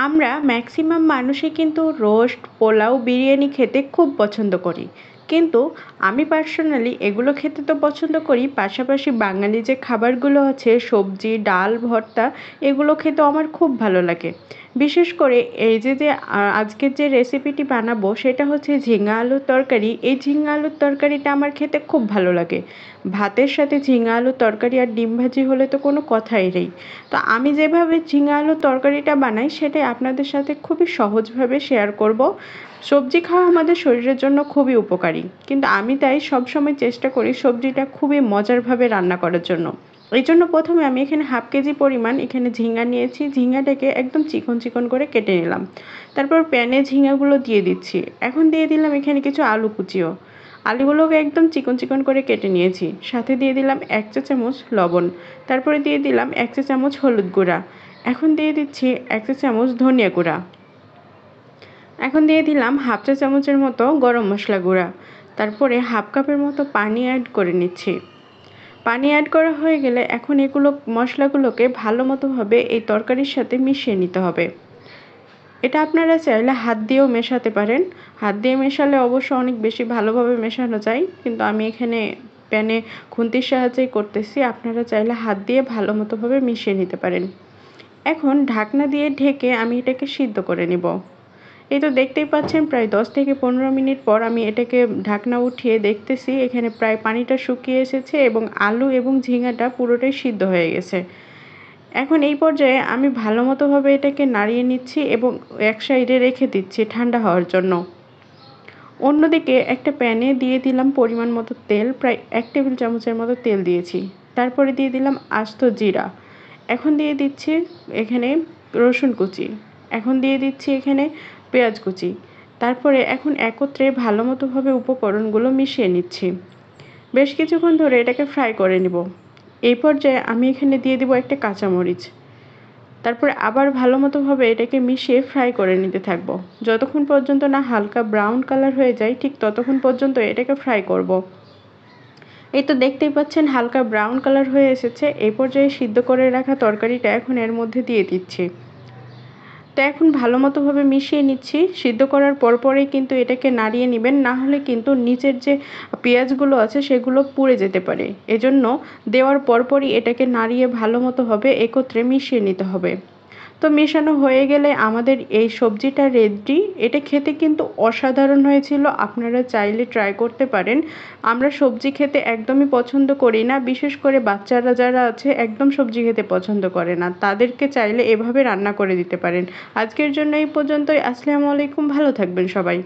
আমরা ম্যাক্সিমাম মানুষই কিন্তু রোস্ট, পোলাও, বিরিয়ানি খেতে খুব পছন্দ করি। কিন্তু আমি পার্সোনালি এগুলো খেতে তো পছন্দ করি, পাশাপাশি বাঙালি যে খাবারগুলো আছে সবজি, ডাল, ভর্তা এগুলো খেতেও আমার খুব ভালো লাগে। বিশেষ করে এই যে আজকের যে রেসিপিটি বানাবো সেটা হচ্ছে ঝিঙ্গা আলুর তরকারি। এই ঝিঙ্গা আলুর তরকারিটা আমার খেতে খুব ভালো লাগে। ভাতের সাথে ঝিঙ্গা আলুর তরকারি আর ডিম ভাজি হলে তো কোনো কথাই নেই। তো আমি যেভাবে ঝিঙে আলুর তরকারিটা বানাই সেটাই আপনাদের সাথে খুবই সহজভাবে শেয়ার করব। সবজি খাওয়া আমাদের শরীরের জন্য খুবই উপকারী, কিন্তু আমি তাই সবসময় চেষ্টা করি সবজিটা খুবই মজারভাবে রান্না করার জন্য। এই জন্য প্রথমে আমি এখানে হাফ কেজি পরিমাণ এখানে ঝিঙ্গা নিয়েছি, ঝিঙ্গাটাকে একদম চিকন চিকন করে কেটে নিলাম। তারপর প্যানে ঝিঙ্গাগুলো দিয়ে দিচ্ছি। এখন দিয়ে দিলাম এখানে কিছু আলু কুচিও। আলুগুলোকে একদম চিকন চিকন করে কেটে নিয়েছি, সাথে দিয়ে দিলাম 1 চা চামচ লবণ। তারপরে দিয়ে দিলাম 1 চা চামচ হলুদ গুঁড়া। এখন দিয়ে দিচ্ছি 1 চা চামচ ধনিয়া গুঁড়া। এখন দিয়ে দিলাম হাফ চা চামচের মতো গরম মশলা গুঁড়া। তারপরে হাফ কাপের মতো পানি অ্যাড করে নিচ্ছি। পানি অ্যাড করা হয়ে গেলে এখন এগুলো মশলাগুলোকে ভালো মতোভাবে এই তরকারির সাথে মিশিয়ে নিতে হবে। এটা আপনারা চাইলে হাত দিয়েও মেশাতে পারেন। হাত দিয়ে মেশালে অবশ্য অনেক বেশি ভালোভাবে মেশানো যায়, কিন্তু আমি এখানে প্যানে খুন্তির সাহায্যেই করতেছি। আপনারা চাইলে হাত দিয়ে ভালো মতোভাবে মিশিয়ে নিতে পারেন। এখন ঢাকনা দিয়ে ঢেকে আমি এটাকে সিদ্ধ করে নিব। এই তো দেখতেই পাচ্ছেন প্রায় 10 থেকে 15 মিনিট পর আমি এটাকে ঢাকনা উঠিয়ে দেখতেছি এখানে প্রায় পানিটা শুকিয়ে এসেছে এবং আলু এবং ঝিঙাটা পুরোটাই সিদ্ধ হয়ে গেছে। এখন এই পর্যায়ে আমি ভালো মতোভাবে এটাকে নাড়িয়ে নিচ্ছি এবং এক সাইডে রেখে দিচ্ছি ঠান্ডা হওয়ার জন্য। অন্যদিকে একটা প্যানে দিয়ে দিলাম পরিমাণ মতো তেল, প্রায় 1 টেবিল চামচের মতো তেল দিয়েছি। তারপরে দিয়ে দিলাম আস্ত জিরা। এখন দিয়ে দিচ্ছি এখানে রসুন কুচি। এখন দিয়ে দিচ্ছি এখানে পেঁয়াজ কুচি। তারপরে এখন একত্রে ভালো মতোভাবে উপকরণগুলো মিশিয়ে নিচ্ছি। বেশ কিছুক্ষণ ধরে এটাকে ফ্রাই করে নিব। এই পর্যায়ে আমি এখানে দিয়ে দিব একটা কাঁচামরিচ। তারপরে আবার ভালো মতোভাবে এটাকে মিশিয়ে ফ্রাই করে নিতে থাকবো। যতক্ষণ পর্যন্ত না হালকা ব্রাউন কালার হয়ে যায় ঠিক ততক্ষণ পর্যন্ত এটাকে ফ্রাই করব। এই তো দেখতেই পাচ্ছেন হালকা ব্রাউন কালার হয়ে এসেছে। এই পর্যায়ে সিদ্ধ করে রাখা তরকারিটা এখন এর মধ্যে দিয়ে দিচ্ছি। তো এখন ভালো মতোভাবে মিশিয়ে নিচ্ছি। সিদ্ধ করার পরপরই কিন্তু এটাকে নাড়িয়ে নেবেন, না হলে কিন্তু নিচের যে পেঁয়াজগুলো আছে সেগুলো পুড়ে যেতে পারে। এজন্য দেওয়ার পরপরই এটাকে নাড়িয়ে ভালো মতোভাবে একত্রে মিশিয়ে নিতে হবে। তো মেশানো হয়ে গেলে আমাদের এই সবজিটা রেডি। এটা খেতে কিন্তু অসাধারণ হয়েছিল, আপনারা চাইলে ট্রাই করতে পারেন। আমরা সবজি খেতে একদমই পছন্দ করি না, বিশেষ করে বাচ্চারা যারা আছে একদম সবজি খেতে পছন্দ করে না, তাদেরকে চাইলে এভাবে রান্না করে দিতে পারেন। আজকের জন্য এই পর্যন্তই। আসসালামু আলাইকুম, ভালো থাকবেন সবাই।